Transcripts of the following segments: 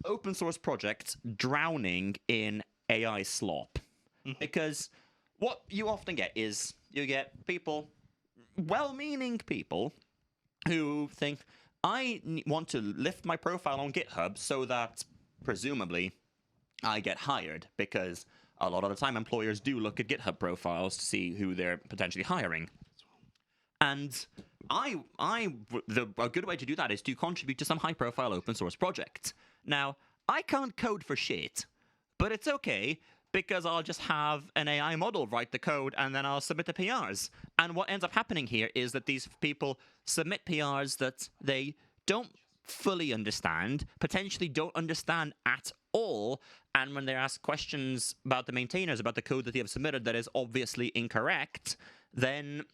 open source projects drowning in AI slop. Because what you often get is you get people, well-meaning people, who think, I want to lift my profile on GitHub so that, presumably, I get hired, because a lot of the time employers do look at GitHub profiles to see who they're potentially hiring. And a good way to do that is to contribute to some high-profile open-source project. Now, I can't code for shit, but it's okay, because I'll just have an AI model write the code, and then I'll submit the PRs. And what ends up happening here is that these people submit PRs that they don't fully understand, potentially don't understand at all, and when they're asked questions about the maintainers, about the code that they have submitted that is obviously incorrect, then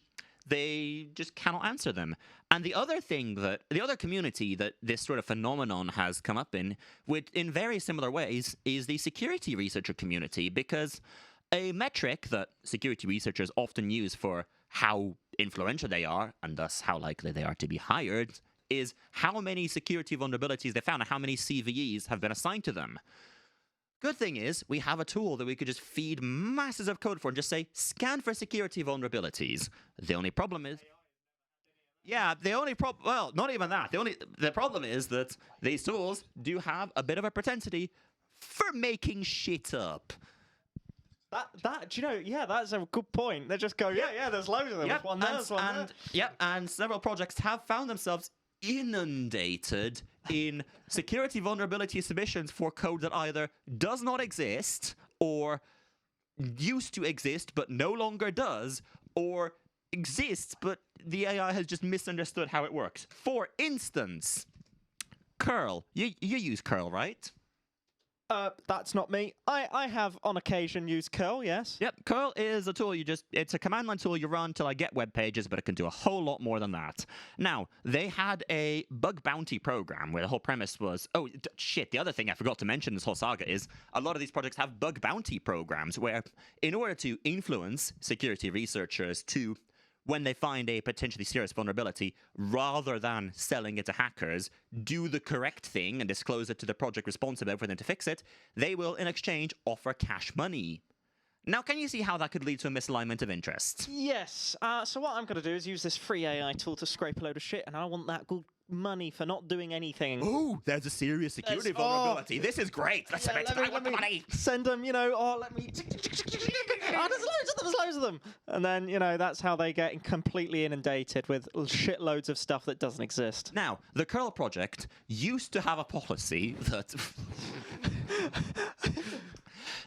they just cannot answer them. And the other community that this sort of phenomenon has come up in very similar ways is the security researcher community, because a metric that security researchers often use for how influential they are, and thus how likely they are to be hired, is how many security vulnerabilities they found and how many CVEs have been assigned to them. Good thing is, we have a tool that we could just feed masses of code for and just say, scan for security vulnerabilities. The only problem is... Yeah, well, not even that. The problem is that these tools do have a bit of a propensity for making shit up. Do you know, yeah, that's a good point. They just go, yeah, there's loads of them. Yep, There's one there, there's one there. Yep, and several projects have found themselves inundated in security vulnerability submissions for code that either does not exist, or used to exist but no longer does, or exists but the AI has just misunderstood how it works. For instance, curl. You use curl, right? That's not me. I have on occasion used curl, yes. Yep, curl is a tool it's a command line tool you run till I get web pages, but it can do a whole lot more than that. Now, they had a bug bounty program where the whole premise was, the other thing I forgot to mention in this whole saga is a lot of these projects have bug bounty programs where, in order to influence security researchers to, when they find a potentially serious vulnerability, rather than selling it to hackers, do the correct thing and disclose it to the project responsible for them to fix it, they will, in exchange, offer cash money. Now, can you see how that could lead to a misalignment of interest? Yes. So what I'm going to do is use this free AI tool to scrape a load of shit, and I want that good money for not doing anything. Oh, there's a serious security vulnerability. This is great. Let's submit it. I want the money. Send them, let me... there's loads of them. And then, that's how they get completely inundated with shitloads of stuff that doesn't exist. Now, the curl project used to have a policy that...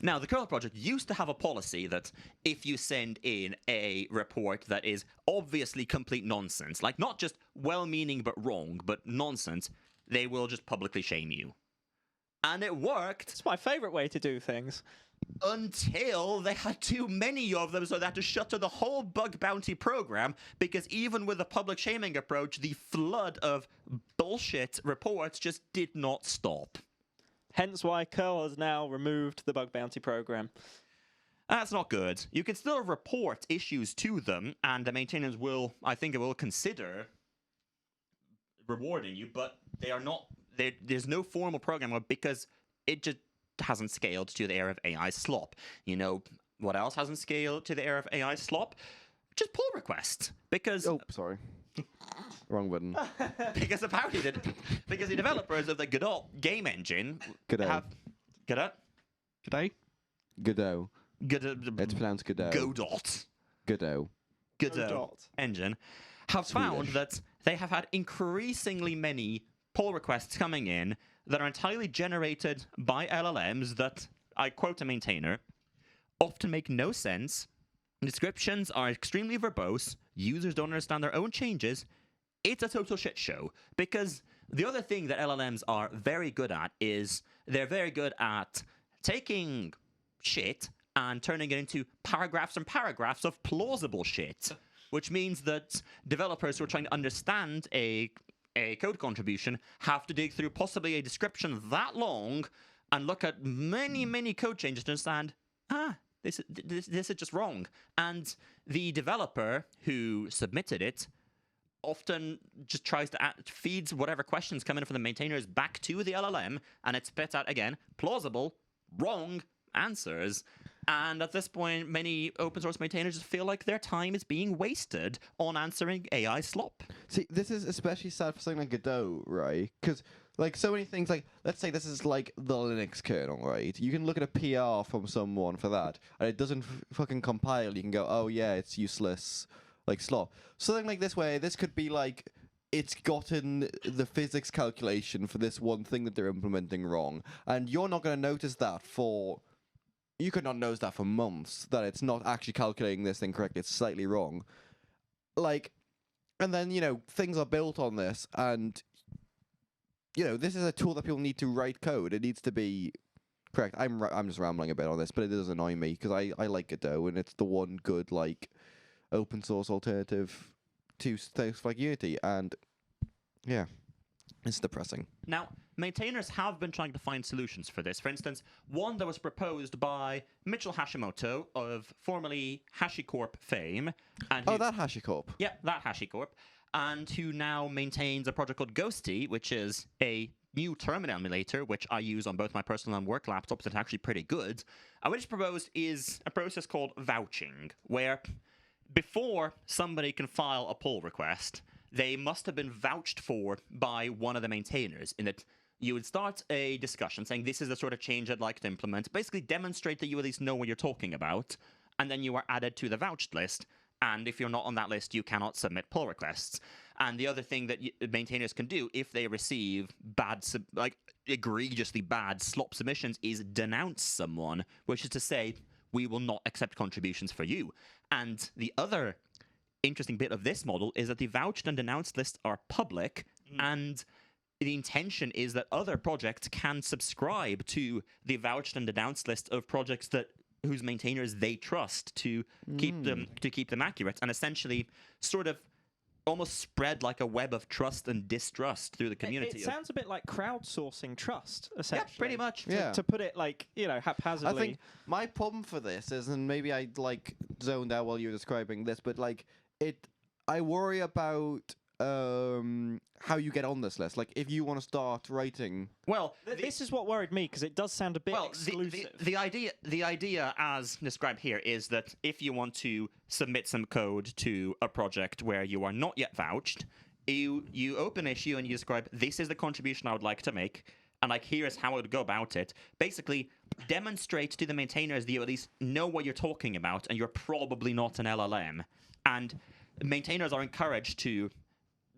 Now, the curl project used to have a policy that if you send in a report that is obviously complete nonsense, like not just well-meaning but wrong, but nonsense, they will just publicly shame you. And it worked. It's my favorite way to do things. Until they had too many of them, so they had to shutter the whole bug bounty program, because even with the public shaming approach, the flood of bullshit reports just did not stop. Hence why curl has now removed the bug bounty program. That's not good. You can still report issues to them, and the maintainers will, I think, will consider rewarding you, but they are not. There's no formal program because it just hasn't scaled to the era of AI slop. You know what else hasn't scaled to the era of AI slop? Just pull requests. Because sorry. Wrong button. Because apparently because the developers of the Godot game engine Godot. have Godot? G'day. Godot. Godot. It's pronounced Godot. Godot. Godot. Godot engine have found that they have had increasingly many pull requests coming in that are entirely generated by LLMs that, I quote a maintainer, often make no sense. Descriptions are extremely verbose. Users don't understand their own changes. It's a total shit show. Because the other thing that LLMs are very good at is they're very good at taking shit and turning it into paragraphs and paragraphs of plausible shit. Which means that developers who are trying to understand a code contribution have to dig through possibly a description that long and look at many, many code changes to understand, this is just wrong. And the developer who submitted it often just tries to feeds whatever questions come in from the maintainers back to the LLM, and it spits out again plausible, wrong answers. And at this point, many open source maintainers just feel like their time is being wasted on answering AI slop. See, this is especially sad for something like Godot, right? Because, like, so many things, like, let's say this is, like, the Linux kernel, right? You can look at a PR from someone for that, and it doesn't fucking compile. You can go, oh, yeah, it's useless, like, slop. Something like this where this could be, like, it's gotten the physics calculation for this one thing that they're implementing wrong, and you're not going to notice that for... You could not notice that for months, that it's not actually calculating this thing correctly, it's slightly wrong. Like, and then, you know, things are built on this, and, you know, this is a tool that people need to write code. It needs to be correct. I'm just rambling a bit on this, but it does annoy me, because I like Godot, and it's the one good, like, open source alternative to things like Unity, and, yeah, it's depressing. Now, maintainers have been trying to find solutions for this. For instance, one that was proposed by Mitchell Hashimoto of formerly HashiCorp fame. And Oh, that HashiCorp. Yeah, that HashiCorp. And who now maintains a project called Ghosty, which is a new terminal emulator, which I use on both my personal and work laptops. It's actually pretty good. And what is proposed is a process called vouching, where before somebody can file a pull request, they must have been vouched for by one of the maintainers, in that you would start a discussion saying, this is the sort of change I'd like to implement, basically demonstrate that you at least know what you're talking about, and then you are added to the vouched list, and if you're not on that list, you cannot submit pull requests. And the other thing that maintainers can do if they receive bad, egregiously bad slop submissions is denounce someone, which is to say, we will not accept contributions for you. And the other interesting bit of this model is that the vouched and denounced lists are public, and the intention is that other projects can subscribe to the vouched and denounced list of projects that whose maintainers they trust to keep them accurate, and essentially sort of almost spread like a web of trust and distrust through the community. It sounds a bit like crowdsourcing trust, essentially. Yeah, pretty much. Yeah. To put it, like, you know, haphazardly. I think my problem for this is, and maybe I like zoned out while you were describing this, but like I worry about how you get on this list. Like, if you want to start writing, Well, this is what worried me, because it does sound a bit exclusive. the idea as described here is that if you want to submit some code to a project where you are not yet vouched, you open issue and you describe, this is the contribution I would like to make, and like, here is how I would go about it. Basically, demonstrate to the maintainers that you at least know what you're talking about, and you're probably not an LLM. And maintainers are encouraged to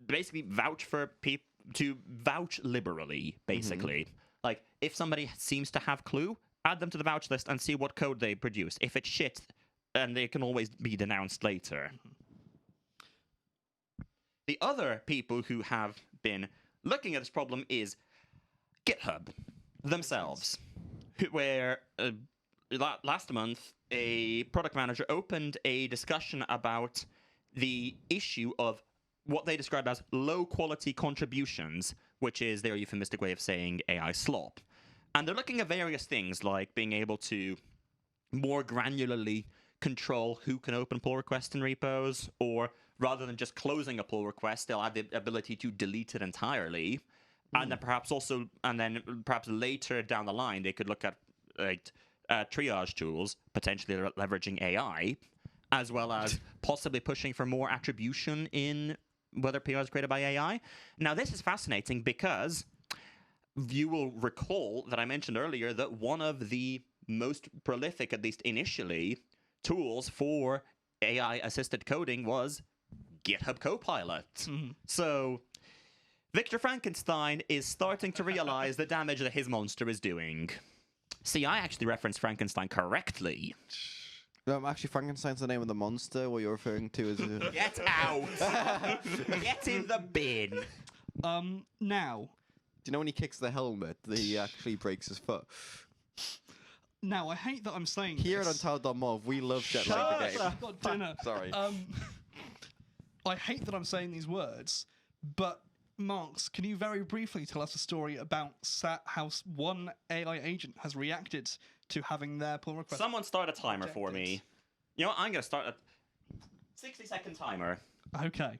basically vouch for people, to vouch liberally, basically. Like, if somebody seems to have clue, add them to the vouch list and see what code they produce. If it's shit, then they can always be denounced later. The other people who have been looking at this problem is GitHub themselves, where last month a product manager opened a discussion about the issue of what they describe as low-quality contributions, which is their euphemistic way of saying AI slop. And they're looking at various things, like being able to more granularly control who can open pull requests in repos, or rather than just closing a pull request, they'll have the ability to delete it entirely. And then perhaps later down the line, they could look at triage tools, potentially leveraging AI, as well as possibly pushing for more attribution in whether PR is created by AI. Now, this is fascinating because you will recall that I mentioned earlier that one of the most prolific, at least initially, tools for AI-assisted coding was GitHub Copilot. So Victor Frankenstein is starting to realize the damage that his monster is doing. See, I actually referenced Frankenstein correctly. no, actually, Frankenstein's the name of the monster. What you're referring to is Get out! Get in the bin! Now, do you know when he kicks the helmet, he actually breaks his foot? Now, I hate that I'm saying Here at this. Untitled.mov, we love Jet Shut Lag the up. game. I've got dinner. Sorry. I hate that I'm saying these words, but Marks, can you very briefly tell us a story about how one AI agent has reacted to having their pull request? Someone start a timer for rejected? me. You know what? I'm going to start a 60-second timer. Okay.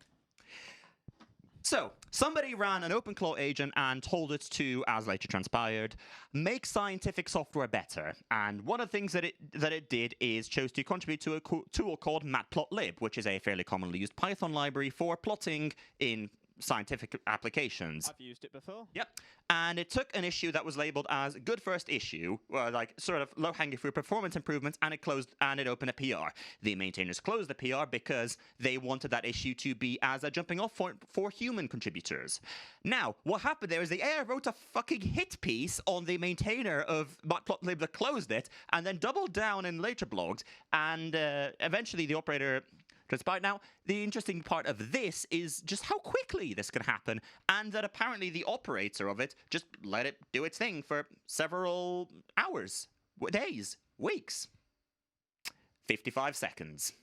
So, somebody ran an OpenClaw agent and told it to, as later transpired, make scientific software better. And one of the things that it did is chose to contribute to a tool called matplotlib, which is a fairly commonly used Python library for plotting in scientific applications. I've used it before. Yep. And it took an issue that was labeled as good first issue, like sort of low-hanging fruit performance improvements, and it opened a PR. The maintainers closed the PR because they wanted that issue to be as a jumping off point for human contributors. Now, what happened there is the AI wrote a fucking hit piece on the maintainer of matplotlib that closed it, and then doubled down in later blogs, and eventually the operator transpired. Now, the interesting part of this is just how quickly this can happen, and that apparently the operator of it just let it do its thing for several hours, days, weeks. 55 seconds.